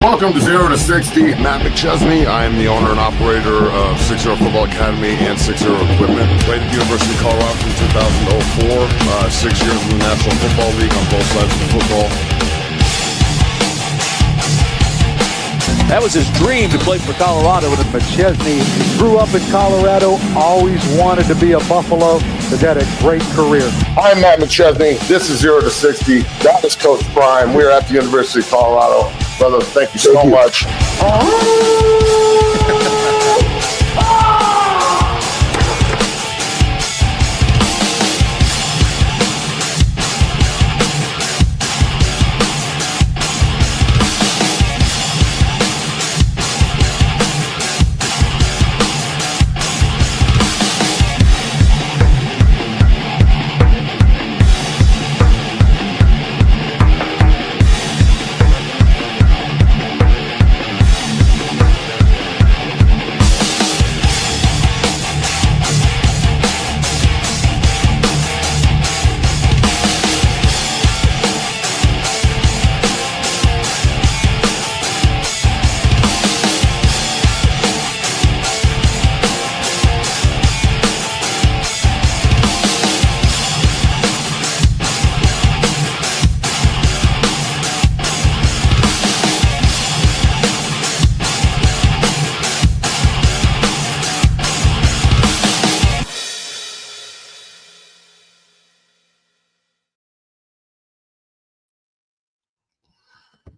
Welcome to 0 to 60. Matt McChesney. I am the owner and operator of 6-0 Football Academy and 6-0 Equipment. Played at the University of Colorado from 2004. 6 years in the National Football League on both sides of the football. That was his dream to play for Colorado. McChesney grew up in Colorado, always wanted to be a Buffalo, has had a great career. I'm Matt McChesney. This is 0 to 60. That is Coach Prime. We're at the University of Colorado. Brother, thank you so much.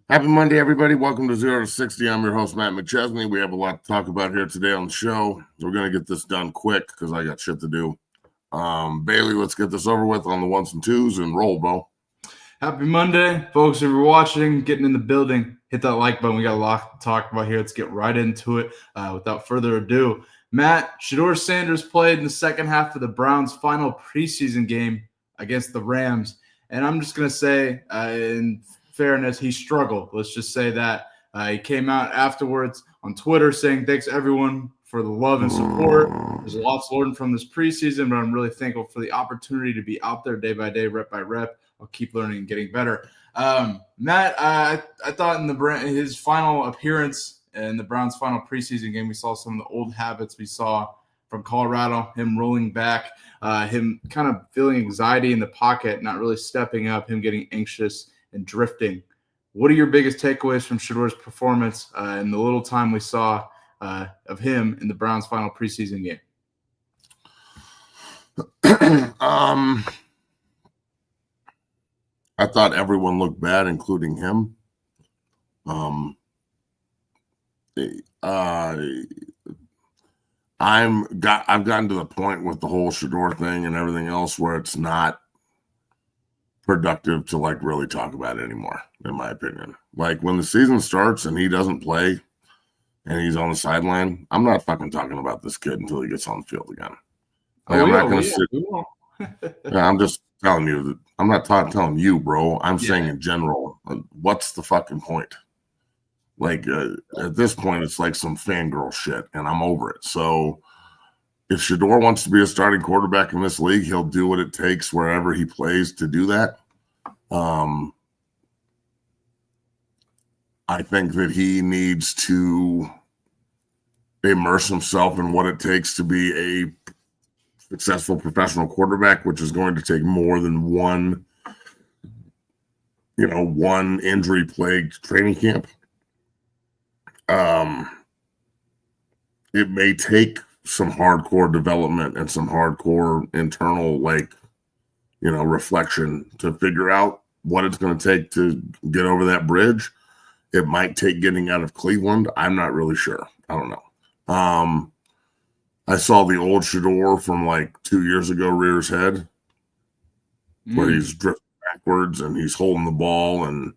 Happy Monday, everybody. Welcome to 0 to 60. I'm your host, Matt McChesney. We have a lot to talk about here today on the show. We're going to get this done quick because I got shit to do. Bailey, let's get this over with on the ones and twos and roll, Bo. Happy Monday, folks. If you're watching, getting in the building, hit that like button. We got a lot to talk about here. Let's get right into it without further ado. Matt, Shedeur Sanders played in the second half of the Browns' final preseason game against the Rams. And I'm just going to say, in fairness, he struggled. Let's just say that. He came out afterwards on Twitter saying, thanks everyone for the love and support. There's a lot to learn from this preseason, but I'm really thankful for the opportunity to be out there day by day, rep by rep. I'll keep learning and getting better. Matt, I thought in his final appearance in the Browns' final preseason game, we saw some of the old habits we saw from Colorado, him rolling back, him kind of feeling anxiety in the pocket, not really stepping up, him getting anxious and drifting. What are your biggest takeaways from Shedeur's performance in the little time we saw of him in the Browns' final preseason game? I thought everyone looked bad, including him. I've gotten to the point with the whole Shedeur thing and everything else where it's not productive to like really talk about it anymore, in my opinion. Like when the season starts and he doesn't play and he's on the sideline, I'm not fucking talking about this kid until he gets on the field again. Like, I'm not going to sit. Yeah, I'm just telling you that I'm not telling you, bro. I'm saying in general, what's the fucking point? Like at this point, it's like some fangirl shit, and I'm over it. So if Shedeur wants to be a starting quarterback in this league, he'll do what it takes wherever he plays to do that. I think that he needs to immerse himself in what it takes to be a successful professional quarterback, which is going to take more than one injury-plagued training camp. It may take some hardcore development and some hardcore internal, reflection to figure out what it's going to take to get over that bridge. It might take getting out of Cleveland. I'm not really sure. I don't know. I saw the old Shedeur from like 2 years ago rear his head, where he's drifting backwards and he's holding the ball and,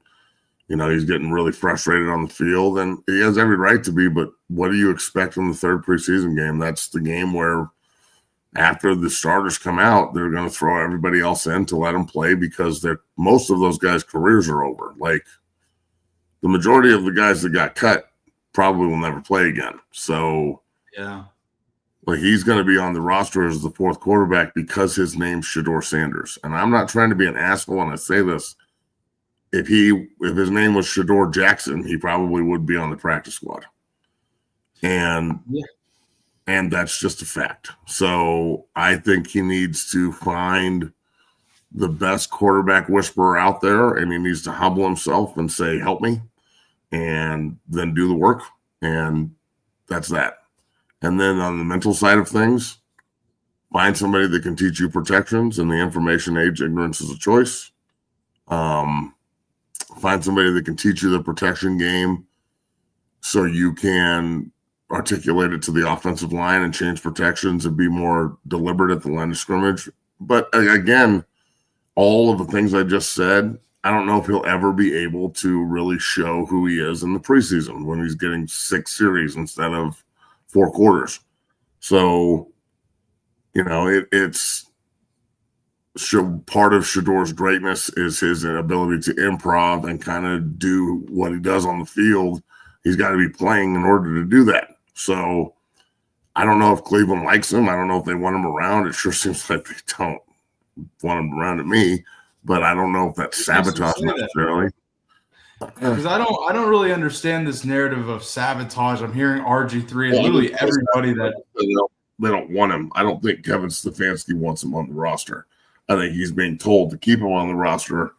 he's getting really frustrated on the field, and he has every right to be, but what do you expect from the third preseason game? That's the game where after the starters come out, they're going to throw everybody else in to let them play because most of those guys' careers are over. Like the majority of the guys that got cut probably will never play again. So yeah, like he's going to be on the roster as the fourth quarterback because his name's Shedeur Sanders. And I'm not trying to be an asshole when I say this. if his name was Shedeur Jackson, he probably would be on the practice squad. And that's just a fact. So I think he needs to find the best quarterback whisperer out there, and he needs to humble himself and say, help me, and then do the work. And that's that. And then on the mental side of things, find somebody that can teach you protections. In the information age, ignorance is a choice. Find somebody that can teach you the protection game so you can articulate it to the offensive line and change protections and be more deliberate at the line of scrimmage. But again, all of the things I just said, I don't know if he'll ever be able to really show who he is in the preseason when he's getting 6 series instead of 4 quarters. So, it's part of Shedeur's greatness is his ability to improv and kind of do what he does on the field. He's got to be playing in order to do that. So I don't know if Cleveland likes him. I don't know if they want him around. It sure seems like they don't want him around at me, but I don't know if that's sabotage necessarily. Because I don't really understand this narrative of sabotage. I'm hearing RG3 and literally everybody that they don't want him. I don't think Kevin Stefanski wants him on the roster. I think he's being told to keep him on the roster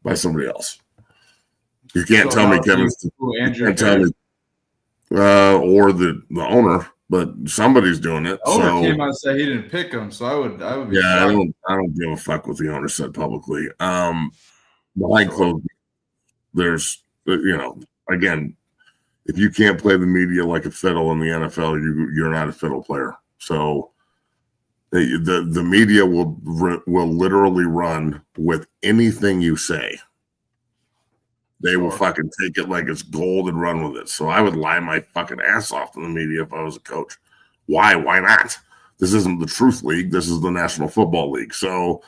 by somebody else. You can't tell me Kevin Stefanski or the owner, but somebody's doing it. The owner came out and said he didn't pick him, so I would be shocked. I don't give a fuck what the owner said publicly. Behind closed, there's again, if you can't play the media like a fiddle in the NFL, you're not a fiddle player. So the media will literally run with anything you say. They will fucking take it like it's gold and run with it. So I would lie my fucking ass off to the media if I was a coach. Why? Why not? This isn't the Truth League. This is the National Football League. So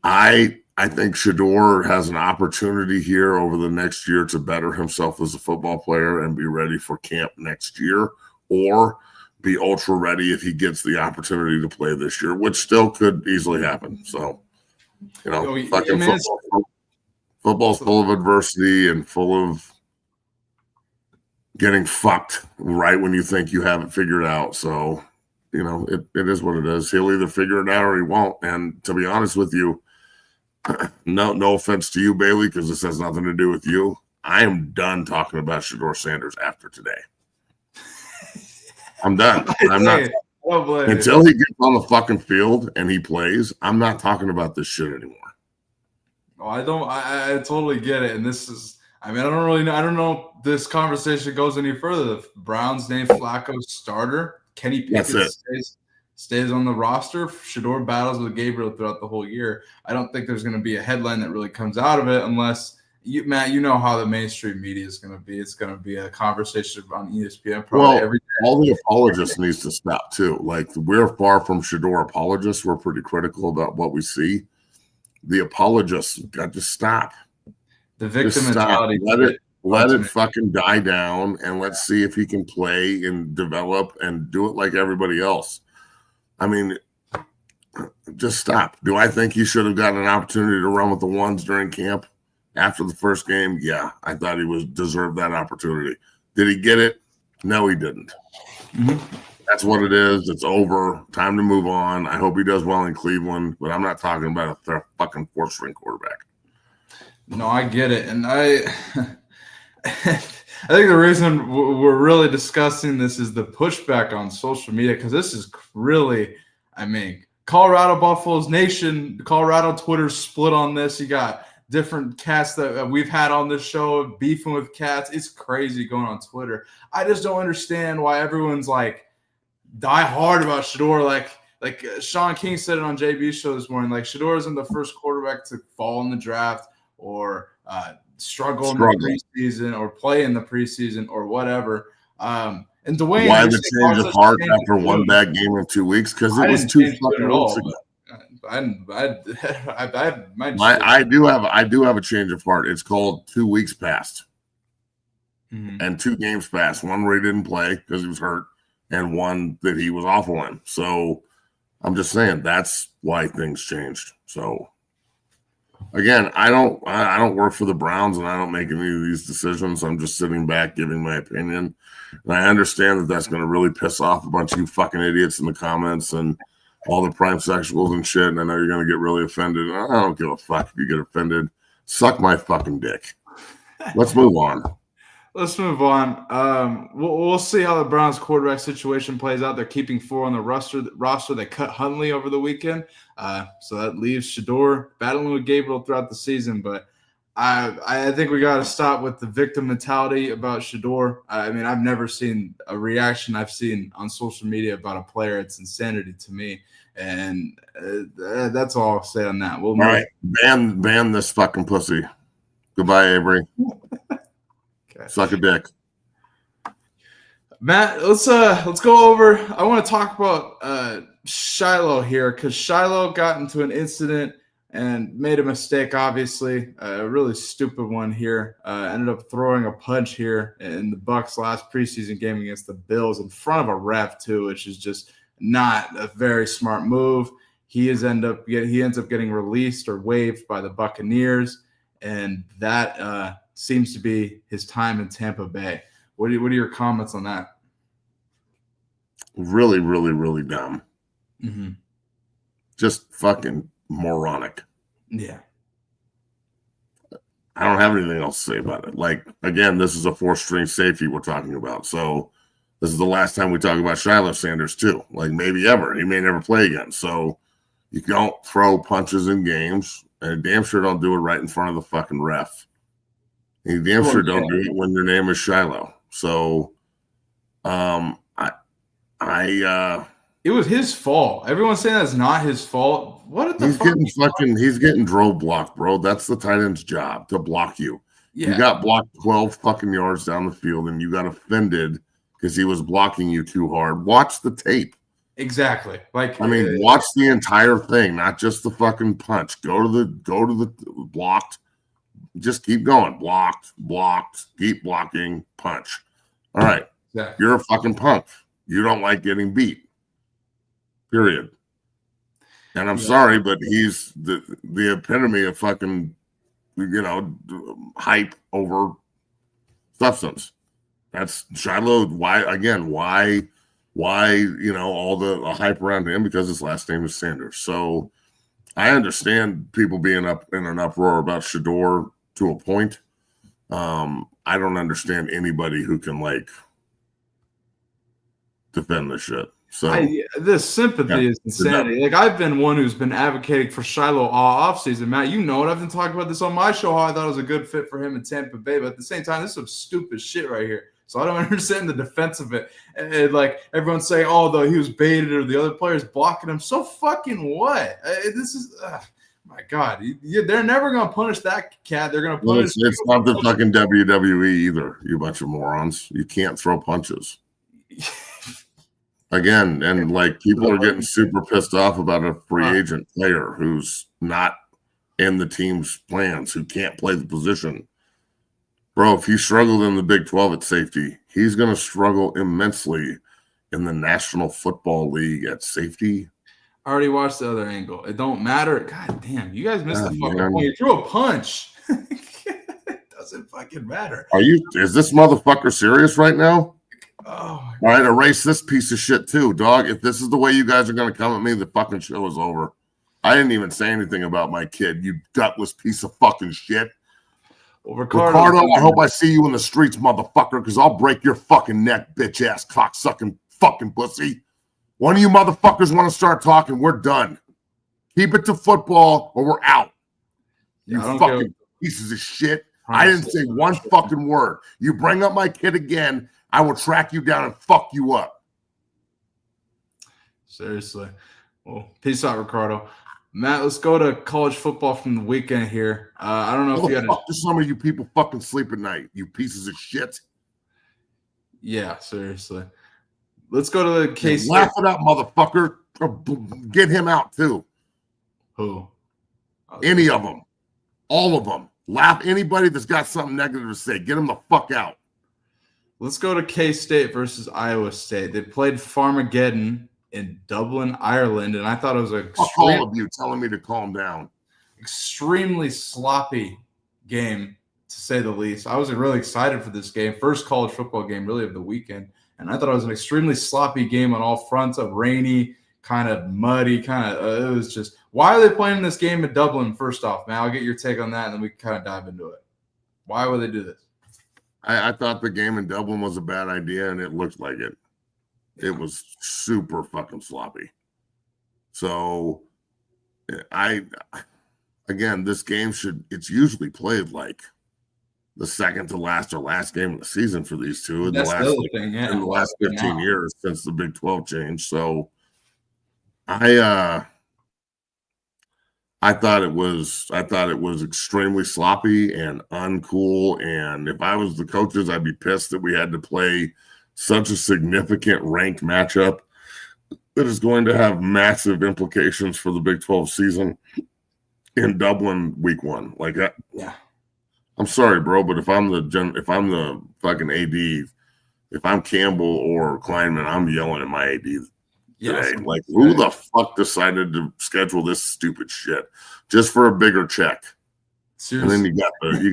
I think Shedeur has an opportunity here over the next year to better himself as a football player and be ready for camp next year, or be ultra ready if he gets the opportunity to play this year, which still could easily happen. So, football's full of adversity and full of getting fucked right when you think you have it figured out. So, it is what it is. He'll either figure it out or he won't. And to be honest with you, no offense to you, Bailey, because this has nothing to do with you. I am done talking about Shedeur Sanders after today. I'm done. I'm not. Until he gets on the fucking field and he plays, I'm not talking about this shit anymore. Oh, I totally get it. And this is, I don't know if this conversation goes any further. The Browns named Flacco starter. Kenny Pickett stays on the roster. Shedeur battles with Gabriel throughout the whole year. I don't think there's going to be a headline that really comes out of it unless, Matt, you know how the mainstream media is going to be. It's going to be a conversation on ESPN probably every day. All the apologists needs to stop too. Like, we're far from Shedeur apologists. We're pretty critical about what we see. The apologists got to stop. The victim mentality. Let it fucking die down, and let's see if he can play and develop and do it like everybody else. I mean, just stop. Do I think he should have gotten an opportunity to run with the ones during camp after the first game? Yeah, I thought he deserved that opportunity. Did he get it? No, he didn't. Mm-hmm. That's what it is. It's over. Time to move on. I hope he does well in Cleveland, but I'm not talking about a fucking 4th-string quarterback. No, I get it. And I think the reason we're really discussing this is the pushback on social media, because this is really, Colorado Buffaloes Nation, Colorado Twitter split on this. You got different cats that we've had on this show beefing with cats. It's crazy going on Twitter. I just don't understand why everyone's like die hard about Shedeur. Like Sean King said it on JB's show this morning. Like, Shedeur isn't the first quarterback to fall in the draft or struggle in the preseason or play in the preseason or whatever. And Dwayne, why the change of heart after one bad game in 2 weeks? Because it was 2 fucking weeks ago. I do have a change of heart. It's called 2 weeks passed, and 2 games passed. One where he didn't play because he was hurt, and one that he was awful in. So I'm just saying that's why things changed. So again, I don't work for the Browns, and I don't make any of these decisions. I'm just sitting back giving my opinion. And I understand that that's going to really piss off a bunch of you fucking idiots in the comments and all the prime sexuals and shit. And I know you're going to get really offended. I don't give a fuck if you get offended. Suck my fucking dick. Let's move on. Let's move on. We'll see how the Browns quarterback situation plays out. They're keeping 4 on the roster. They cut Huntley over the weekend. So that leaves Shedeur battling with Gabriel throughout the season. But I think we got to stop with the victim mentality about Shedeur. I mean, I've never seen a reaction I've seen on social media about a player. It's insanity to me. And that's all I'll say on that. All right. Ban this fucking pussy. Goodbye, Avery. Okay. Suck a dick. Matt, let's go over. I want to talk about Shiloh here because Shiloh got into an incident and made a mistake, obviously. A really stupid one here. Ended up throwing a punch here in the Bucs' last preseason game against the Bills in front of a ref, too, which is just not a very smart move. He ends up getting released or waived by the Buccaneers, and that seems to be his time in Tampa Bay. What are your comments on that? Really, really, really dumb. Mm-hmm. Just fucking moronic. Yeah. I don't have anything else to say about it. Like, again, this is a 4-string safety we're talking about. So this is the last time we talk about Shiloh Sanders, too. Like, maybe ever. He may never play again. So you don't throw punches in games, and damn sure don't do it right in front of the fucking ref. And you damn sure don't do it when your name is Shiloh. So, it was his fault. Everyone's saying that's not his fault. What the fuck? He's getting drove blocked, bro. That's the tight end's job, to block you. Yeah. You got blocked 12 fucking yards down the field, and you got offended because he was blocking you too hard. Watch the tape. Exactly. Watch the entire thing, not just the fucking punch. Go to the blocked. Just keep going. Blocked, keep blocking, punch. All right. Exactly. You're a fucking punk. You don't like getting beat. Period. And I'm sorry, but he's the epitome of fucking, hype over substance. That's Shiloh. Why, all the hype around him? Because his last name is Sanders. So I understand people being up in an uproar about Shedeur to a point. I don't understand anybody who can defend this shit. So the sympathy is insanity. Like, I've been one who's been advocating for Shiloh all offseason. Matt, you know it. I've been talking about this on my show, how I thought it was a good fit for him in Tampa Bay. But at the same time, this is some stupid shit right here. So I don't understand the defense of it. And everyone's saying, oh, he was baited or the other player's blocking him. So fucking what? This is my God. They're never going to punish that cat. They're going to punish. It's not the fucking WWE either, you bunch of morons. You can't throw punches. Again, and people are getting super pissed off about a free agent player who's not in the team's plans, who can't play the position. Bro, if he struggled in the Big 12 at safety, he's going to struggle immensely in the National Football League at safety. I already watched the other angle. It don't matter. God damn, you guys missed the fucking point. You threw a punch. It doesn't fucking matter. Is this motherfucker serious right now? Oh, all right, erase this piece of shit too, dog. If this is the way you guys are going to come at me, the fucking show is over. I didn't even say anything about my kid, you gutless piece of fucking shit. Well, Ricardo, I hope I see you in the streets, motherfucker, because I'll break your fucking neck, bitch-ass, cocksucking fucking pussy. One of you motherfuckers want to start talking, we're done. Keep it to football or we're out. You fucking pieces of shit. I didn't say one fucking word. You bring up my kid again, I will track you down and fuck you up. Seriously. Well, peace out, Ricardo. Matt, let's go to college football from the weekend here. I don't know if you had some of you people fucking sleep at night, you pieces of shit. Yeah, seriously. Let's go to the K-State. Laugh it up, motherfucker. Get him out too. Who? Any of them. All of them. Laugh anybody that's got something negative to say. Get him the fuck out. Let's go to K-State versus Iowa State. They played Farmageddon in Dublin, Ireland, and I thought it was all of you telling me to calm down. extremely sloppy game, to say the least. I was really excited for this game. First college football game, really, of the weekend. And I thought it was an extremely sloppy game on all fronts, of rainy, kind of muddy, it was just, why are they playing this game in Dublin, first off, man? I'll get your take on that, and then we can kind of dive into it. Why would they do this? I thought the game in Dublin was a bad idea, and it looked like it. It was super fucking sloppy. So, again, this game it's usually played like the second to last or last game of the season for these two in the last 15 years since the Big 12 changed. So, I thought it was extremely sloppy and uncool. And if I was the coaches, I'd be pissed that we had to play such a significant ranked matchup that is going to have massive implications for the Big 12 season in Dublin week 1. Like, I'm sorry, bro, but if I'm the fucking AD, if I'm Campbell or Kleinman, I'm yelling at my AD. Today. Like, who the fuck decided to schedule this stupid shit just for a bigger check? Seriously. And then you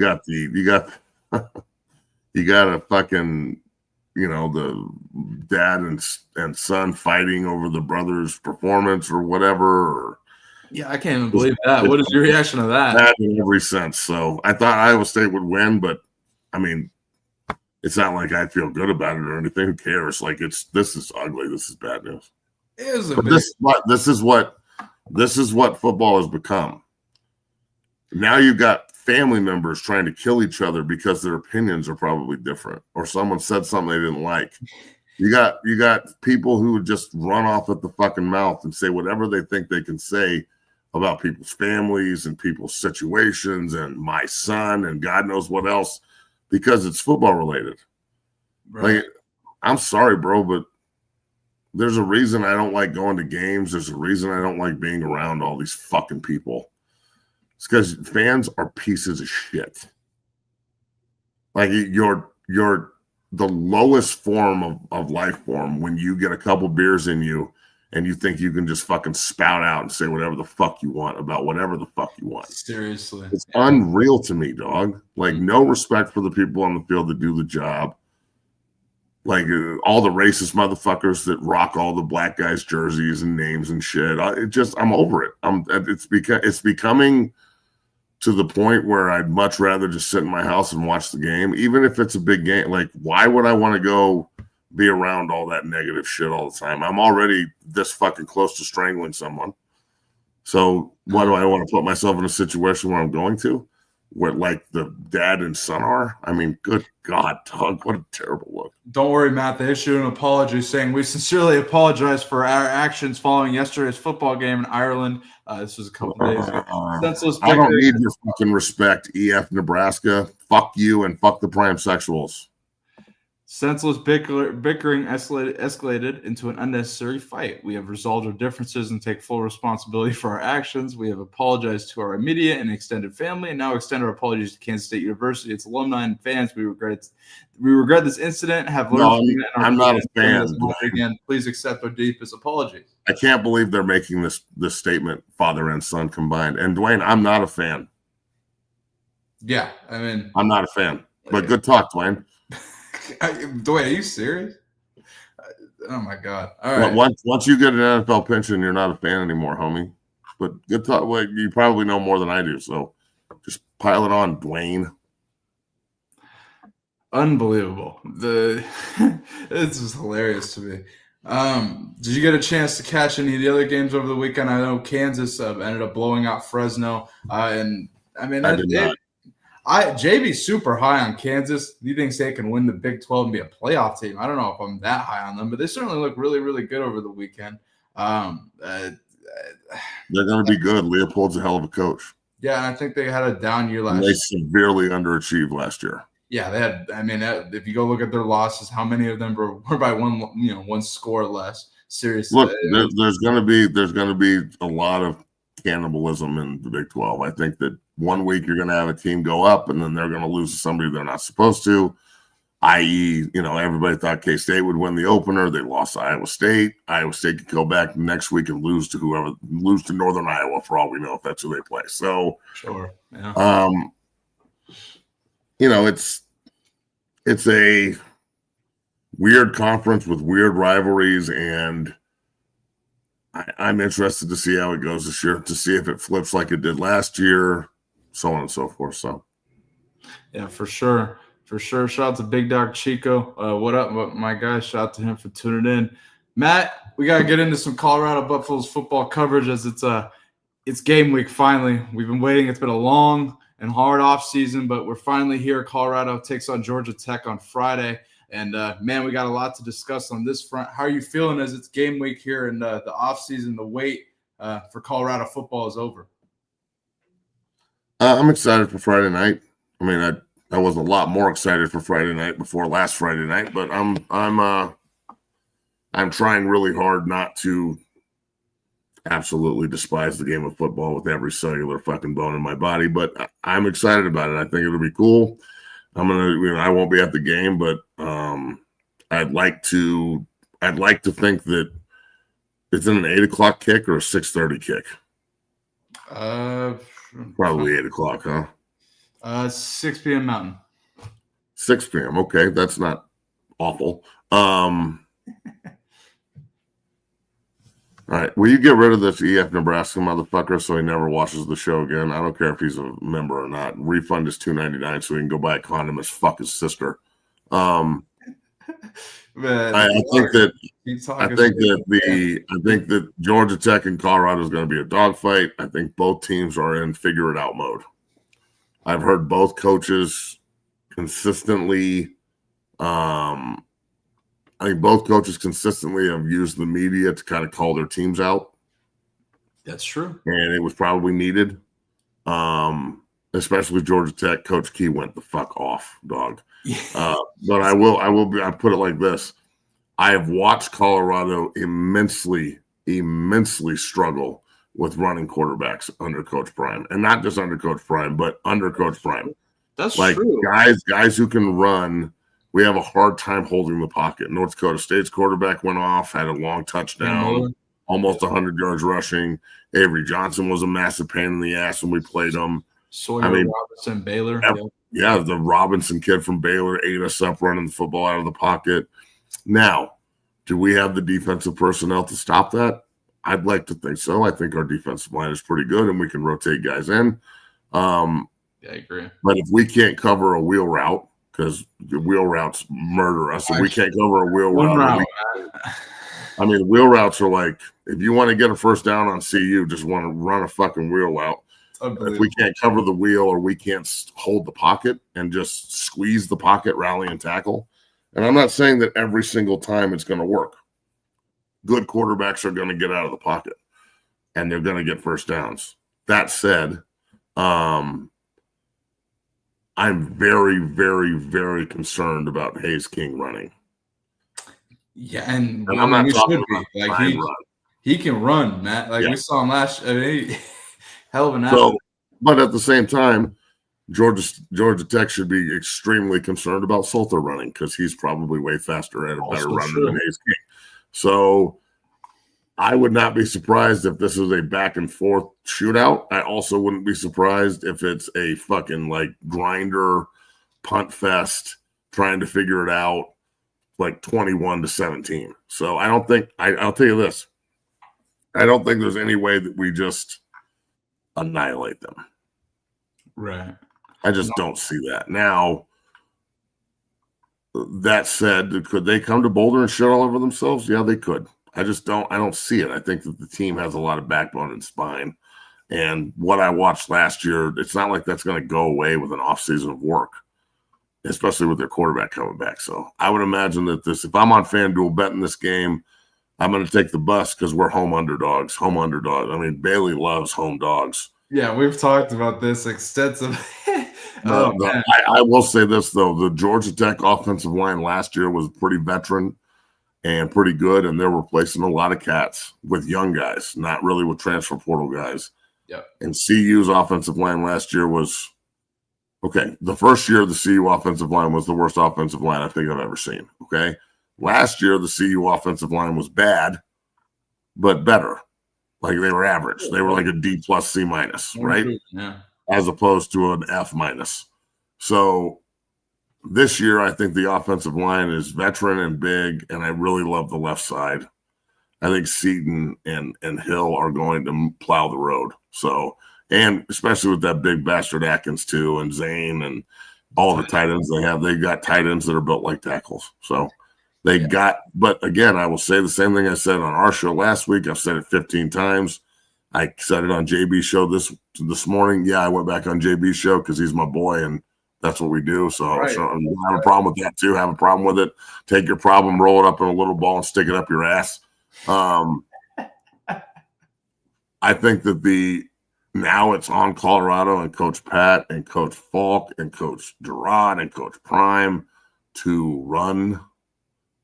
got a fucking, the dad and son fighting over the brother's performance or whatever. I can't even believe that. What is your reaction to that? That in every sense. So I thought Iowa State would win, but I mean, it's not like I feel good about it or anything. Who cares? Like, this is ugly. This is bad news. This is what football has become. Now you've got family members trying to kill each other because their opinions are probably different, or someone said something they didn't like. You got people who would just run off at the fucking mouth and say whatever they think they can say about people's families and people's situations and my son and God knows what else because it's football related. Right. Like, I'm sorry, bro, but there's a reason I don't like going to games. There's a reason I don't like being around all these fucking people. It's because fans are pieces of shit. Like, you're the lowest form of life form when you get a couple beers in you and you think you can just fucking spout out and say whatever the fuck you want about whatever the fuck you want. Seriously. It's unreal to me, dog. Like, no respect for the people on the field that do the job. Like, all the racist motherfuckers that rock all the black guys' jerseys and names and shit. I'm over it. It's becoming to the point where I'd much rather just sit in my house and watch the game, even if it's a big game. Like, why would I want to go be around all that negative shit all the time? I'm already this fucking close to strangling someone. So why do I want to put myself in a situation where I'm going to? Where, like, the dad and son are? I mean, good God, dog, what a terrible look. Don't worry, Matt. They issued an apology saying, "We sincerely apologize for our actions following yesterday's football game in Ireland." This was a couple days ago. I don't need your fucking respect, EF Nebraska. Fuck you and fuck the prime sexuals. Senseless bickering escalated into an unnecessary fight. We have resolved our differences and take full responsibility for our actions. We have apologized to our immediate and extended family, and now extend our apologies to Kansas State University, its alumni and fans. We regret this incident. Have learned from it. I'm not a fan. Again, please accept our deepest apologies. I can't believe they're making this statement, father and son combined. And Dwayne, I'm not a fan. Yeah, I mean, I'm not a fan. But good talk, Dwayne. Dwayne, are you serious? Oh my God! All right. Once you get an NFL pension, you're not a fan anymore, homie. But good talk. Well, you probably know more than I do, so just pile it on, Dwayne. Unbelievable. This is hilarious to me. Did you get a chance to catch any of the other games over the weekend? I know Kansas ended up blowing out Fresno, and I mean, I did not. JB's super high on Kansas. He thinks they can win the Big 12 and be a playoff team. I don't know if I'm that high on them, but they certainly look really, really good over the weekend. They're going to be good. Leopold's a hell of a coach. Yeah, and I think they had a down year last year. They severely underachieved last year. Yeah, they had. I mean, if you go look at their losses, how many of them were by one score less? Seriously, look, there's going to be a lot of cannibalism in the Big 12. I think that one week you're going to have a team go up, and then they're going to lose to somebody they're not supposed to. i.e., everybody thought K-State would win the opener. They lost to Iowa State. Iowa State could go back next week and lose to Northern Iowa for all we know if that's who they play. So, sure, yeah. It's a weird conference with weird rivalries, and I'm interested to see how it goes this year, to see if it flips like it did last year, so on and so forth. So, yeah, for sure. Shout out to Big Dog Chico. What up, my guy? Shout out to him for tuning in. Matt, we gotta get into some Colorado Buffaloes football coverage as it's game week finally. We've been waiting. It's been a long and hard off season, but we're finally here. Colorado takes on Georgia Tech on Friday. And, man, we got a lot to discuss on this front. How are you feeling as it's game week here and the offseason, the wait for Colorado football is over? I'm excited for Friday night. I mean, I was a lot more excited for Friday night before last Friday night, but I'm trying really hard not to absolutely despise the game of football with every cellular fucking bone in my body, but I'm excited about it. I think it'll be cool. I won't be at the game, but I'd like to think that it's in an 8:00 kick or a 6:30 kick. Probably 8:00, huh? 6 p.m. Mountain. 6 p.m. Okay, that's not awful. All right, will you get rid of this EF Nebraska motherfucker so he never watches the show again? I don't care if he's a member or not. Refund his $2.99 so he can go buy a condom as fuck his sister. Man, I think that Georgia Tech and Colorado is going to be a dogfight. I think both teams are in figure it out mode. I've heard both coaches consistently. I think both coaches consistently have used the media to kind of call their teams out. That's true. And it was probably needed. Especially Georgia Tech. Coach Key went the fuck off, dog. But I put it like this. I have watched Colorado immensely struggle with running quarterbacks under Coach Prime. And not just under Coach Prime, but under Coach Prime. That's true. Guys who can run. We have a hard time holding the pocket. North Dakota State's quarterback went off, had a long touchdown, almost 100 yards rushing. Avery Johnson was a massive pain in the ass when we played him. Robinson, Baylor. Yeah, the Robinson kid from Baylor ate us up running the football out of the pocket. Now, do we have the defensive personnel to stop that? I'd like to think so. I think our defensive line is pretty good, and we can rotate guys in. Yeah, I agree. But if we can't cover a wheel route, because the wheel routes murder us. If we can't cover a wheel route. The wheel routes are like, if you want to get a first down on CU, just want to run a fucking wheel route. If we can't cover the wheel or we can't hold the pocket and just squeeze the pocket, rally, and tackle. And I'm not saying that every single time it's going to work. Good quarterbacks are going to get out of the pocket, and they're going to get first downs. That said, I'm very, very, very concerned about Hayes King running. Yeah, and I'm not talking about he can run, Matt. We saw him last. Hell of an athlete. But at the same time, Georgia Tech should be extremely concerned about Salter running because he's probably way faster and a better runner than Hayes King. So I would not be surprised if this is a back and forth shootout. I also wouldn't be surprised if it's a fucking grinder punt fest trying to figure it out 21-17. So I'll tell you this. I don't think there's any way that we just annihilate them. Right. I just don't see that. Now, that said, could they come to Boulder and shit all over themselves? Yeah, they could. I don't see it. I think that the team has a lot of backbone and spine. And what I watched last year, it's not like that's going to go away with an offseason of work, especially with their quarterback coming back. So I would imagine that if I'm on FanDuel betting this game, I'm going to take the bus because we're home underdogs. I mean, Bailey loves home dogs. Yeah, we've talked about this extensively. I will say this, though. The Georgia Tech offensive line last year was pretty veteran and pretty good, and they're replacing a lot of cats with young guys, not really with transfer portal guys. Yeah. And CU's offensive line last year was Okay, the first year the CU offensive line was the worst offensive line I think I've ever seen. Okay, last year the CU offensive line was bad, but better. Like they were average. They were like a D plus C minus, right? Yeah. As opposed to an F minus. So this year, I think the offensive line is veteran and big, and I really love the left side. I think Seaton and Hill are going to plow the road. So, and especially with that big bastard Atkins too, and Zane and all the tight ends they have, they got tight ends that are built like tackles. So they got, but again, I will say the same thing I said on our show last week. I've said it 15 times. I said it on JB's show this morning. Yeah, I went back on JB's show because he's my boy and that's what we do. So, I have a problem with that too. Have a problem with it. Take your problem, roll it up in a little ball and stick it up your ass. I think that now it's on Colorado and Coach Pat and Coach Falk and Coach Gerard and Coach Prime to run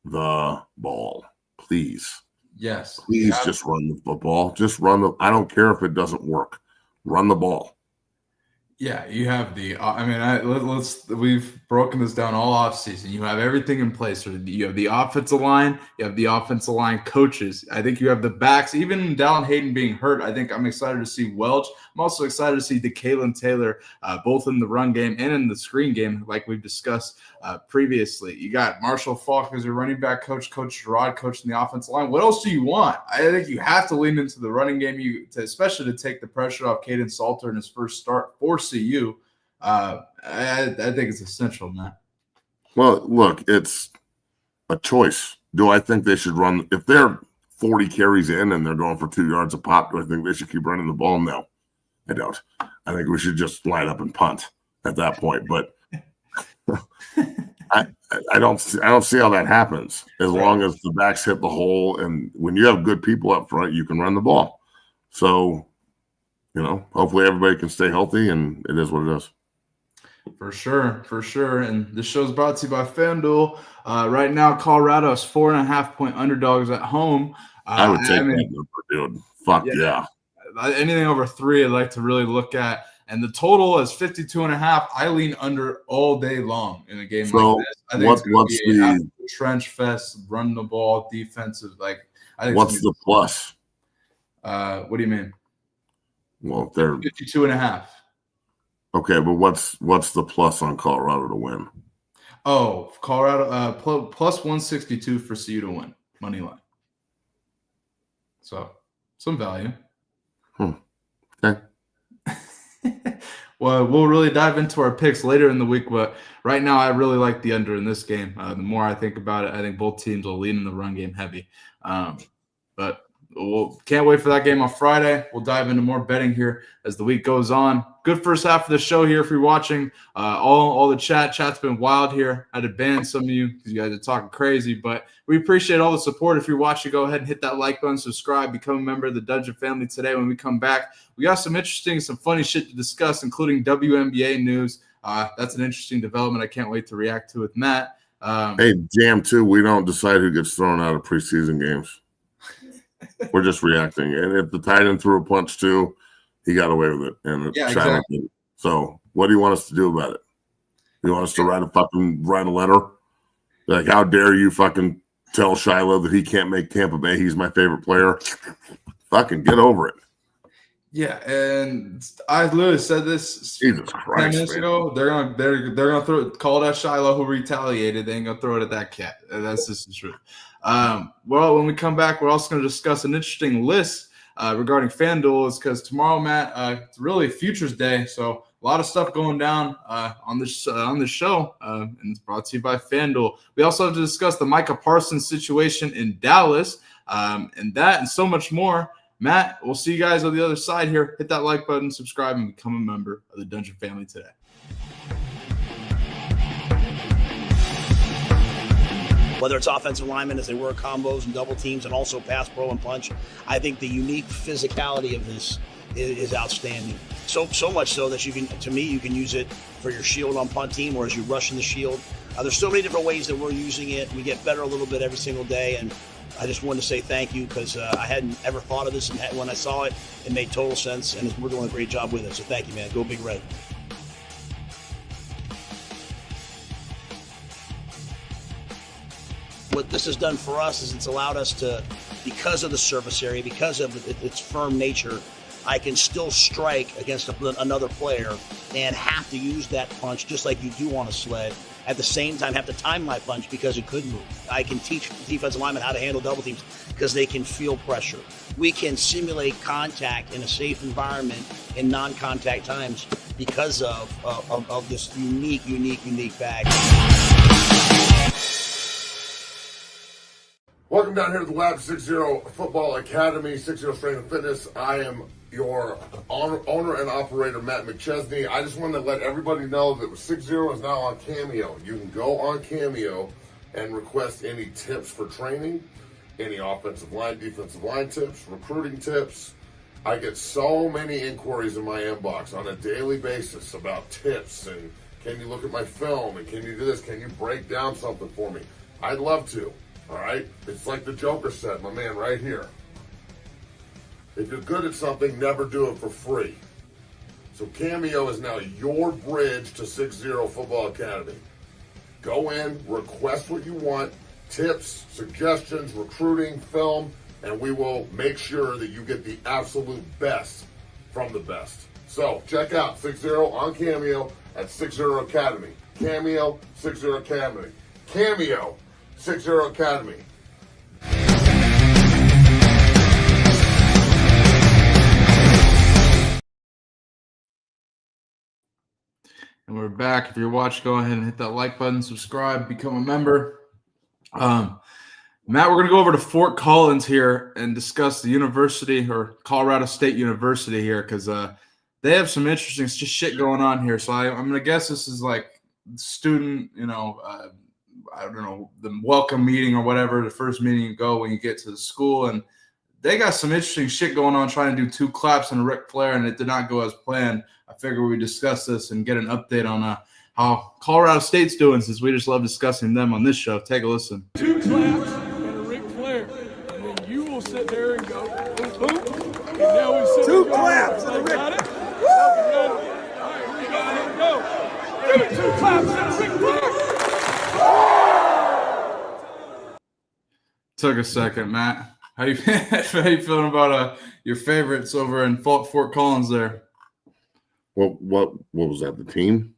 the ball. Please. Yes. Please just run the football. Just I don't care if it doesn't work. Run the ball. Yeah, you have we've broken this down all offseason. You have everything in place. You have the offensive line. You have the offensive line coaches. I think you have the backs. Even Dallin Hayden being hurt, I think I'm excited to see Welch. I'm also excited to see DeKalen Taylor, both in the run game and in the screen game, like we've discussed previously. You got Marshall Falk as your running back coach, Coach Gerard coaching the offensive line. What else do you want? I think you have to lean into the running game, especially to take the pressure off Caden Salter in his first start for CU. I think it's essential, man. Well, look, it's a choice. Do I think they should run? If they're 40 carries in and they're going for 2 yards a pop, do I think they should keep running the ball? No, I don't. I think we should just line up and punt at that point. But I don't see how that happens as long as the backs hit the hole. And when you have good people up front, you can run the ball. So, hopefully everybody can stay healthy, and it is what it is. For sure. And this show is brought to you by FanDuel. Right now, Colorado is 4.5-point underdogs at home. I would take that number, dude. Fuck yeah. Anything over 3, I'd like to really look at. And the total is 52.5. I lean under all day long in a game like this. I think it's going to be a trench fest, run the ball, defensive. What's the plus? What do you mean? Well, they're 52.5. Okay, but what's the plus on Colorado to win? Oh, Colorado plus 162 for CU to win, money line. So some value. Okay. Well, we'll really dive into our picks later in the week, but right now I really like the under in this game. The more I think about it, I think both teams will lean in the run game heavy. But we'll can't wait for that game on Friday. We'll dive into more betting here as the week goes on. Good first half of the show here if you're watching. All the chat's been wild here. I had to ban some of you because you guys are talking crazy, but we appreciate all the support. If you're watching, go ahead and hit that like button, subscribe, become a member of the Dungeon family today. When we come back, we got some funny shit to discuss, including WNBA news. That's an interesting development. I can't wait to react to with Matt. Hey, Jam, too, we don't decide who gets thrown out of preseason games. We're just reacting. And if the tight end threw a punch, too, he got away with it. And exactly. So what do you want us to do about it? You want us to write a letter? Like, how dare you fucking tell Shiloh that he can't make Tampa Bay? He's my favorite player. Fucking get over it. Yeah, and I literally said this 10 minutes ago. They're gonna call that Shiloh who retaliated. They ain't gonna throw it at that cat. That's just the truth. Well, when we come back, we're also gonna discuss an interesting list regarding FanDuel. Is because tomorrow, Matt, it's really Futures Day, so a lot of stuff going down on this show, and it's brought to you by FanDuel. We also have to discuss the Micah Parsons situation in Dallas, and that and so much more. Matt, we'll see you guys on the other side here. Hit that like button, subscribe, and become a member of the Dungeon family today. Whether it's offensive linemen as they work combos and double teams and also pass, pro, and punch, I think the unique physicality of this is outstanding. So much so that you can use it for your shield on punt team or as you rush in the shield. There's so many different ways that we're using it. We get better a little bit every single day, and I just wanted to say thank you because I hadn't ever thought of this, and when I saw it, it made total sense, and we're doing a great job with it. So thank you, man. Go Big Red. what this has done for us is it's allowed us to, because of the surface area, because of its firm nature, I can still strike against another player and have to use that punch just like you do on a sled. At the same time, have to time my punch because it could move. I can teach defensive linemen how to handle double teams because they can feel pressure. We can simulate contact in a safe environment in non-contact times because of this unique bag. Welcome down here to the Lab 60 Football Academy, 60 Strength and Fitness. I am your owner and operator, Matt McChesney. I just wanted to let everybody know that 60 is now on Cameo. You can go on Cameo and request any tips for training, any offensive line, defensive line tips, recruiting tips. I get so many inquiries in my inbox on a daily basis about tips and can you look at my film and can you do this? Can you break down something for me? I'd love to. All right? It's like the Joker said, my man, right here. If you're good at something, never do it for free. So Cameo is now your bridge to 60 Football Academy. Go in, request what you want, tips, suggestions, recruiting, film, and we will make sure that you get the absolute best from the best. So check out 60 on Cameo at 60 Academy. Cameo, 60 Academy. Cameo, 60 Academy. And we're back. If you're watching, go ahead and hit that like button, subscribe, become a member. Matt, we're going to go over to Fort Collins here and discuss the university, or Colorado State University here, because they have some interesting shit going on here. So I'm going to guess this is like student, I don't know, the welcome meeting or whatever, the first meeting you go when you get to the school. And they got some interesting shit going on trying to do 2 claps and a Ric Flair, and it did not go as planned. I figure we discuss this and get an update on how Colorado State's doing, since we just love discussing them on this show. Take a listen. 2 claps and a Ric Flair, and then you will sit there and go, boom, boom. And now we sit 2 claps and a Ric Flair. All right, we got it. Go. Give it 2 claps and a Ric Flair. Took a second, Matt. How you feeling about your favorites over in Fort Collins there? Well, what was that? The team?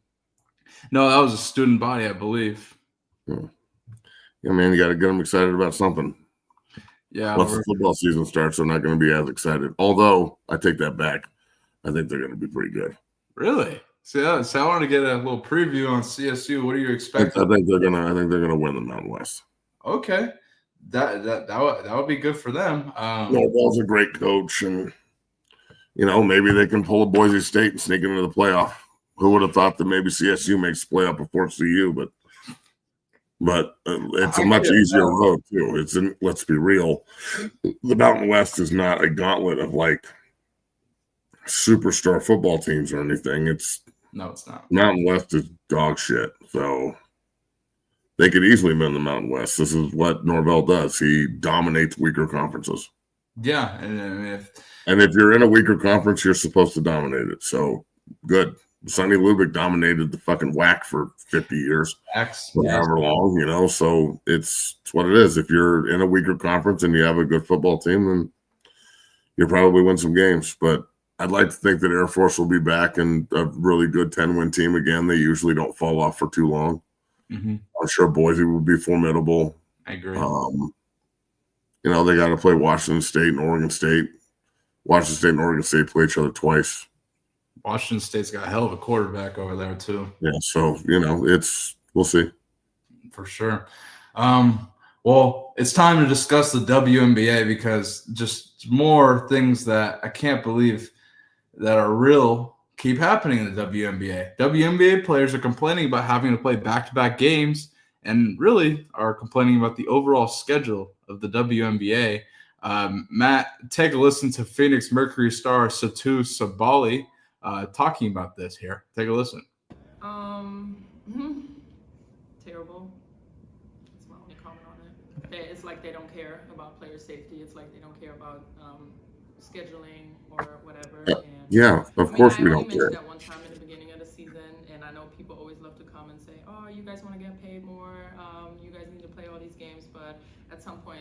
No, that was a student body, I believe. Yeah, man, you got to get them excited about something. Yeah. Once the football season starts, they're not going to be as excited. Although, I take that back. I think they're going to be pretty good. Really? So I want to get a little preview on CSU. What are you expecting? I think they're gonna win the Mountain West. Okay. That would be good for them. Norvell's a great coach, and maybe they can pull a Boise State and sneak into the playoff. Who would have thought that maybe CSU makes the playoff before CU? But it's a much easier road too. Let's be real, the Mountain West is not a gauntlet of like superstar football teams or anything. No, it's not. Mountain West is dog shit. So they could easily win the Mountain West. This is what Norvell does. He dominates weaker conferences. Yeah, and if you're in a weaker conference, you're supposed to dominate it. So good. Sonny Lubick dominated the fucking WAC for 50 years, however long, So it's what it is. If you're in a weaker conference and you have a good football team, then you'll probably win some games. But I'd like to think that Air Force will be back and a really good 10-win team again. They usually don't fall off for too long. Mm-hmm. I'm sure Boise would be formidable. I agree. They got to play Washington State and Oregon State. Washington State and Oregon State play each other twice. Washington State's got a hell of a quarterback over there too. Yeah, so we'll see. For sure. Well, it's time to discuss the WNBA, because just more things that I can't believe that are real keep happening in the WNBA. WNBA players are complaining about having to play back-to-back games, and really are complaining about the overall schedule of the WNBA. Matt, take a listen to Phoenix Mercury star Satu Sabali talking about this here. Take a listen. Terrible. That's my only comment on it. It's like they don't care about player safety. It's like they don't care about scheduling or whatever. And, yeah, of course we don't care. That one time in the beginning of of the season, and I know people always love to come and say, oh, you guys want to get paid more, you guys need to play all these games, but at some point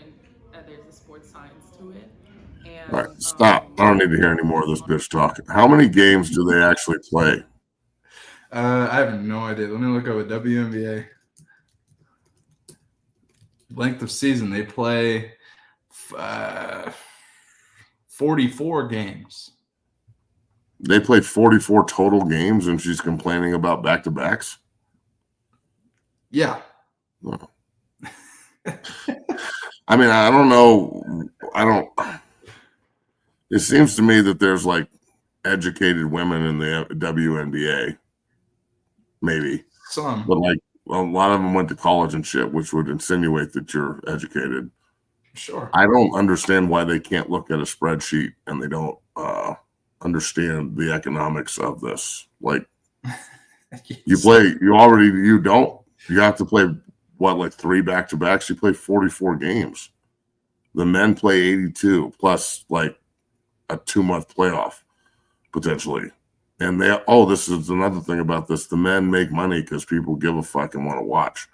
there's a sports science to it. And, All right, stop. I don't need to hear any more of this bitch talk. How many games do they actually play? I have no idea. Let me look up a WNBA. Length of season, they play 44 games. They played 44 total games, and she's complaining about back-to-backs? Yeah. Well, I mean, I don't know. It seems to me that there's like educated women in the WNBA, maybe. Some. But like a lot of them went to college and shit, which would insinuate that you're educated. Sure. I don't understand why they can't look at a spreadsheet and they don't understand the economics of this. Like you have to play like 3 back-to-backs. You play 44 games. The men play 82 plus like a 2-month playoff potentially. And this is another thing about this. The men make money because people give a fuck and want to watch.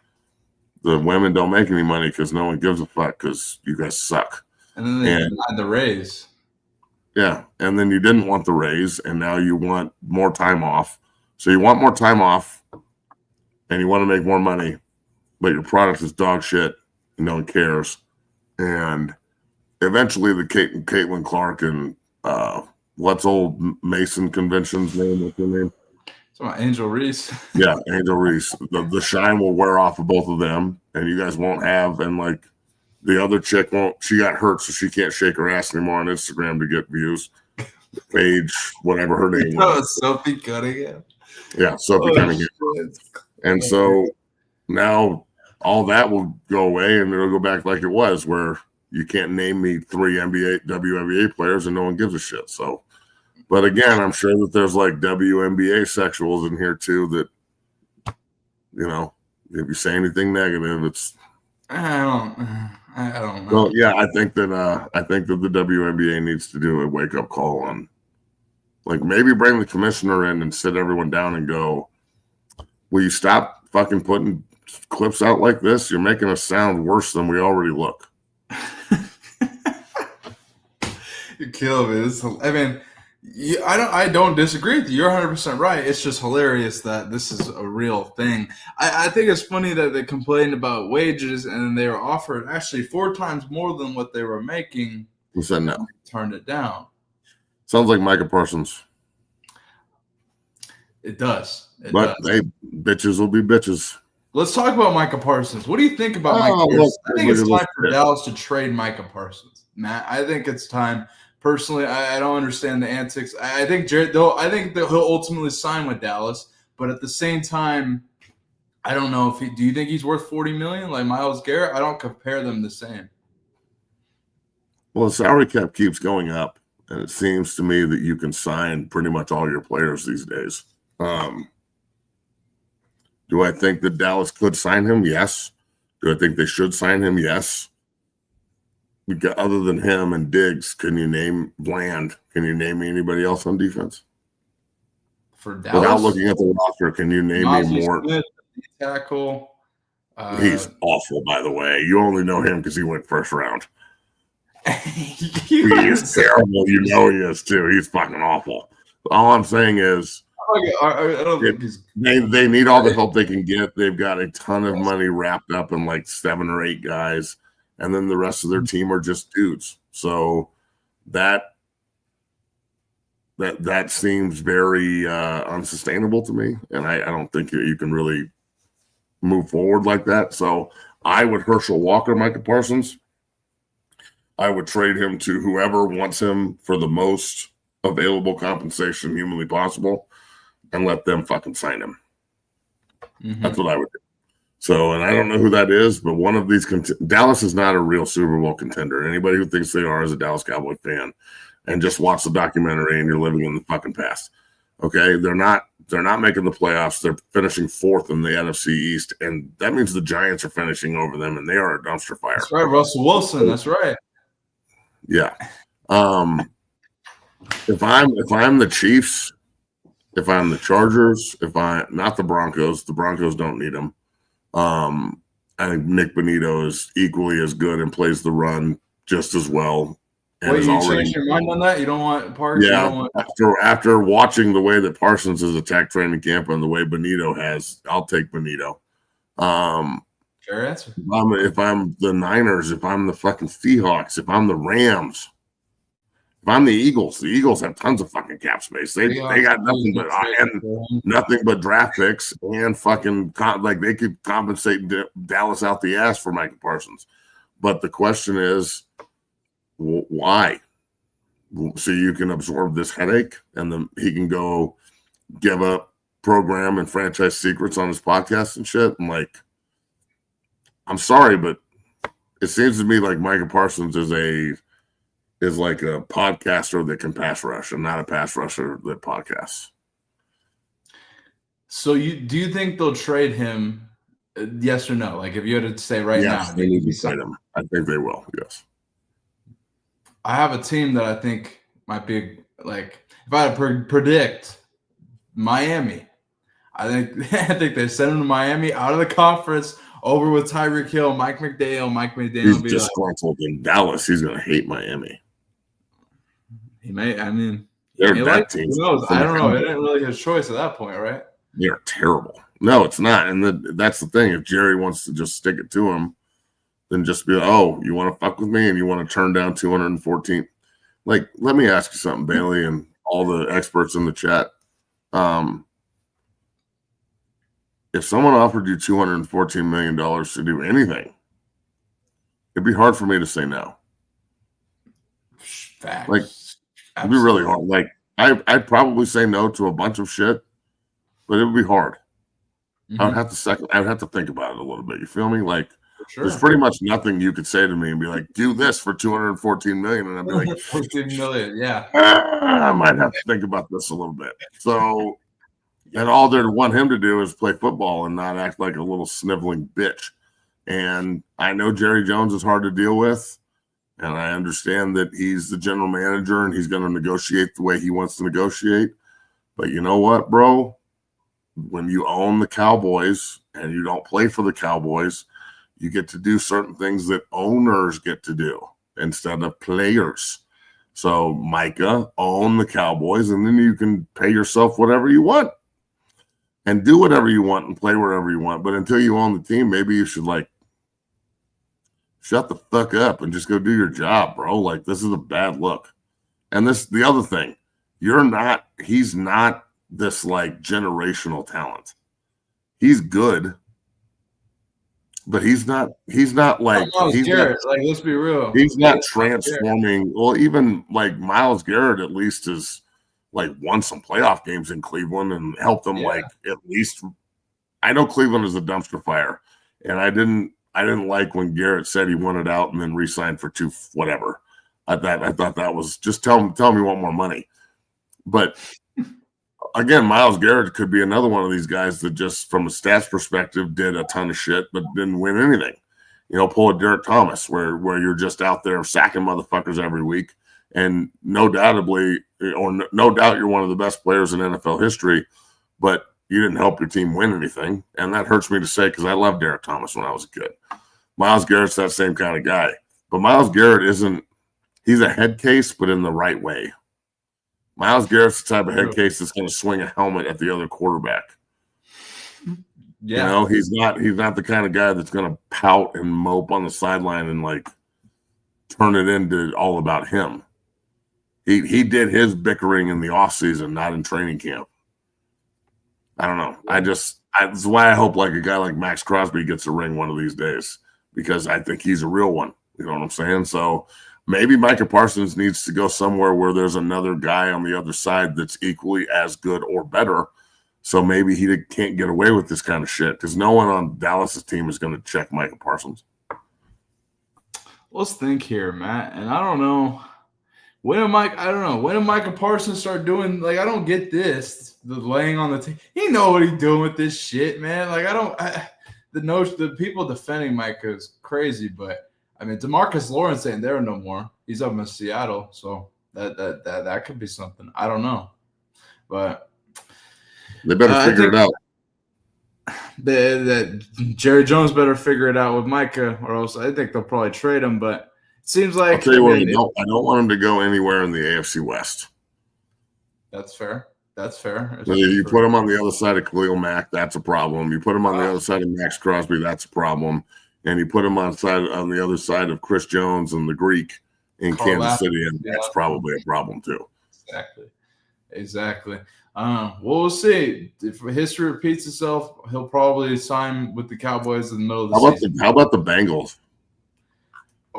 The women don't make any money because no one gives a fuck because you guys suck. And then they denied the raise. Yeah. And then you didn't want the raise, and now you want more time off. So you want more time off and you want to make more money, but your product is dog shit and no one cares. And eventually the Caitlin Clark and what's old Mason convention's name? What's her name? It's about Angel Reese. Yeah, Angel Reese. The shine will wear off of both of them, and you guys won't have. And like the other chick won't. She got hurt, so she can't shake her ass anymore on Instagram to get views. Paige, whatever her name was. Sophie Cunningham. Yeah, Sophie Cunningham. And so now all that will go away, and it'll go back like it was, where you can't name me 3 WNBA players, and no one gives a shit. So. But again, I'm sure that there's like WNBA sexuals in here too that, if you say anything negative, it's. I don't know. Well, yeah, I think that the WNBA needs to do a wake up call on, like maybe bring the commissioner in and sit everyone down and go, will you stop fucking putting clips out like this? You're making us sound worse than we already look. You kill me. I don't disagree with you. You're 100% right. It's just hilarious that this is a real thing. I think it's funny that they complained about wages and they were offered actually 4 times more than what they were making. Who said no? Turned it down. Sounds like Micah Parsons. It does. Hey, bitches will be bitches. Let's talk about Micah Parsons. What do you think about Micah Parsons? I think it's time for Dallas to trade Micah Parsons. Matt, I think it's time. Personally, I don't understand the antics. I think I think that he'll ultimately sign with Dallas, but at the same time, I don't know if do you think he's worth $40 million like Myles Garrett? I don't compare them the same. Well, the salary cap keeps going up, and it seems to me that you can sign pretty much all your players these days. Do I think that Dallas could sign him? Yes. Do I think they should sign him? Yes. Other than him and Diggs, can you name Bland? Can you name me anybody else on defense? For Dallas? Without looking at the roster, can you name me more? Smith, tackle. He's awful, by the way. You only know him because he went first round. He is terrible. You know he is, too. He's fucking awful. All I'm saying is they need all the help they can get. They've got a ton of money wrapped up in like 7 or 8 guys. And then the rest of their team are just dudes. So that seems very unsustainable to me. And I don't think you can really move forward like that. So I would Herschel Walker, Micah Parsons. I would trade him to whoever wants him for the most available compensation humanly possible and let them fucking sign him. Mm-hmm. That's what I would do. So, and I don't know who that is, but one of these Dallas is not a real Super Bowl contender. Anybody who thinks they are is a Dallas Cowboy fan, and just watch the documentary and you're living in the fucking past. Okay, they're not making the playoffs. They're finishing 4th in the NFC East, and that means the Giants are finishing over them, and they are a dumpster fire. That's right, Russell Wilson. That's right. Yeah. If I'm the Chiefs, If I'm the Chargers, not the Broncos don't need him. I think Nick Bonito is equally as good and plays the run just as well. And Wait, you changed your mind on that? You don't want Parks? Yeah, you don't want... after watching the way that Parsons has attacked training camp and the way Bonito has, I'll take Bonito. Fair answer. If I'm the Niners, if I'm the fucking Seahawks, if I'm the Rams, if I'm the Eagles have tons of fucking cap space. They got nothing but draft picks and fucking they could compensate Dallas out the ass for Micah Parsons. But the question is, why? So you can absorb this headache, and then he can go give up program and franchise secrets on his podcast and shit. And I'm sorry, but it seems to me like Micah Parsons is like a podcaster that can pass rush and not a pass rusher that podcasts. So do you think they'll trade him? Yes or no? Like if you had to say now, they need to trade him. I think they will. Yes. I have a team that I think might be if I had to predict Miami, I think they send him to Miami out of the conference over with Tyreek Hill, Mike McDaniel. He's disgruntled in Dallas. He's going to hate Miami. He may. I mean, they're that team. Who knows? I don't know. It ain't really his choice at that point, right? They're terrible. No, it's not. And that's the thing. If Jerry wants to just stick it to him, then just be you want to fuck with me and you want to turn down 214. Let me ask you something, Bailey, and all the experts in the chat. If someone offered you $214 million to do anything, it'd be hard for me to say no. Facts. It'd be really hard. I'd probably say no to a bunch of shit, but it would be hard. Mm-hmm. I would have to think about it a little bit. You feel me? Sure. There's pretty much nothing you could say to me and be like, do this for $214 million. And I'd be like, 14 million, yeah. I might have to think about this a little bit. So, and all they want him to do is play football and not act like a little sniveling bitch. And I know Jerry Jones is hard to deal with. And I understand that he's the general manager and he's going to negotiate the way he wants to negotiate. But you know what, bro? When you own the Cowboys and you don't play for the Cowboys, you get to do certain things that owners get to do instead of players. So, Micah, own the Cowboys, and then you can pay yourself whatever you want and do whatever you want and play wherever you want. But until you own the team, maybe you should, shut the fuck up and just go do your job, bro. This is a bad look. And the other thing, he's not this, generational talent. He's good. But he's not Garrett. Let's be real. He's not transforming. Well, even Myles Garrett at least is won some playoff games in Cleveland and helped them at least. I know Cleveland is a dumpster fire, and I didn't like when Garrett said he wanted out and then re-signed for whatever. I thought that was just tell me you want more money. But again, Myles Garrett could be another one of these guys that just from a stats perspective did a ton of shit but didn't win anything. Pull a Derek Thomas where you're just out there sacking motherfuckers every week. And no doubt you're one of the best players in NFL history, but you didn't help your team win anything. And that hurts me to say because I loved Derek Thomas when I was a kid. Myles Garrett's that same kind of guy. But Myles Garrett he's a head case, but in the right way. Myles Garrett's the type of head case that's going to swing a helmet at the other quarterback. Yeah. He's not the kind of guy that's going to pout and mope on the sideline and turn it into all about him. He did his bickering in the offseason, not in training camp. I don't know. That's why I hope a guy like Max Crosby gets a ring one of these days because I think he's a real one. You know what I'm saying? So maybe Micah Parsons needs to go somewhere where there's another guy on the other side that's equally as good or better. So maybe he can't get away with this kind of shit because no one on Dallas's team is going to check Micah Parsons. Let's think here, Matt. And I don't know. When did Micah Parsons start doing, I don't get this, the laying on the team. He know what he's doing with this shit, man. The people defending Micah is crazy, but I mean, DeMarcus Lawrence ain't there no more. He's up in Seattle, so that could be something. I don't know, but They better figure it out. That Jerry Jones better figure it out with Micah, or else I think they'll probably trade him. But it seems like I'll tell you what, I don't want him to go anywhere in the AFC West. That's fair. That's fair. You put him on the other side of Khalil Mack, that's a problem. You put him on the other side of Max Crosby, that's a problem. And you put him on the other side of Chris Jones and the Greek in Kansas City, and that's probably a problem too. Exactly. Well, we'll see. If history repeats itself, he'll probably sign with the Cowboys in the middle of the season. How about the Bengals?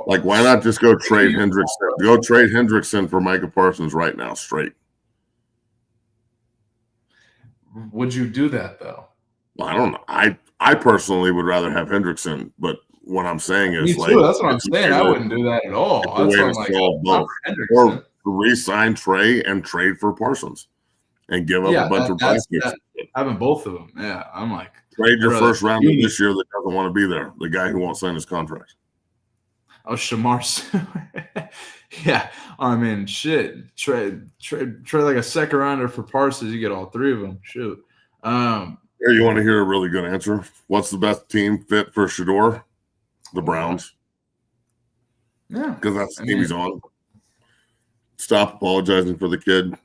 Like, why not just go trade Hendrickson? Go trade Hendrickson for Micah Parsons right now, straight. Would you do that though? Well, I don't know. I personally would rather have Hendrickson, but what I'm saying is, Me too. That's what I'm saying. I wouldn't do that at all. That's what I'm like. Or re-sign Trey and trade for Parsons, and give up a bunch of draft picks. Having both of them, yeah. I'm like, trade your first rounder this year that doesn't want to be there. The guy who won't sign his contract. Oh, Shamar. Yeah, I mean, shit. Trade like a second rounder for Parsons. You get all three of them. Shoot. Here, you want to hear a really good answer? What's the best team fit for Shedeur? The Browns. Yeah, because that's the team he's on. Stop apologizing for the kid.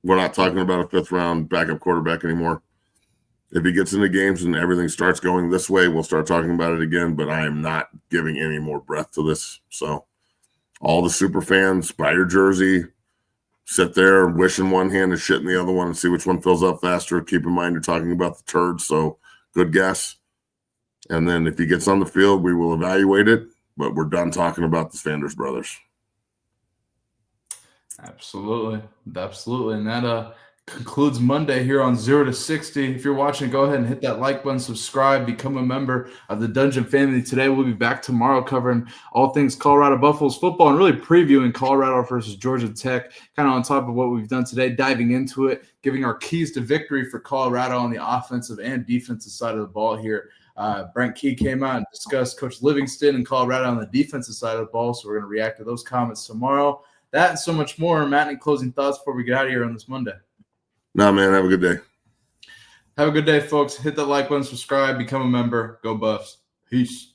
We're not talking about a fifth-round backup quarterback anymore. If he gets into games and everything starts going this way, we'll start talking about it again, but I am not giving any more breath to this. So all the super fans, buy your jersey, sit there, wish in one hand and shit in the other one and see which one fills up faster. Keep in mind you're talking about the turds, so good guess. And then if he gets on the field, we will evaluate it, but we're done talking about the Sanders brothers. Absolutely. And that concludes Monday here on 0 to 60. If you're watching, go ahead and hit that like button, subscribe, become a member of the Dungeon family. Today we'll be back tomorrow covering all things Colorado Buffaloes football and really previewing Colorado versus Georgia Tech, kind of on top of what we've done today, diving into it, giving our keys to victory for Colorado on the offensive and defensive side of the ball here. Brent Key came out and discussed Coach Livingston and Colorado on the defensive side of the ball, so we're going to react to those comments tomorrow. That and so much more. Matt, any closing thoughts before we get out of here on this Monday? No, man. Have a good day. Have a good day, folks. Hit that like button, subscribe, become a member. Go Buffs. Peace.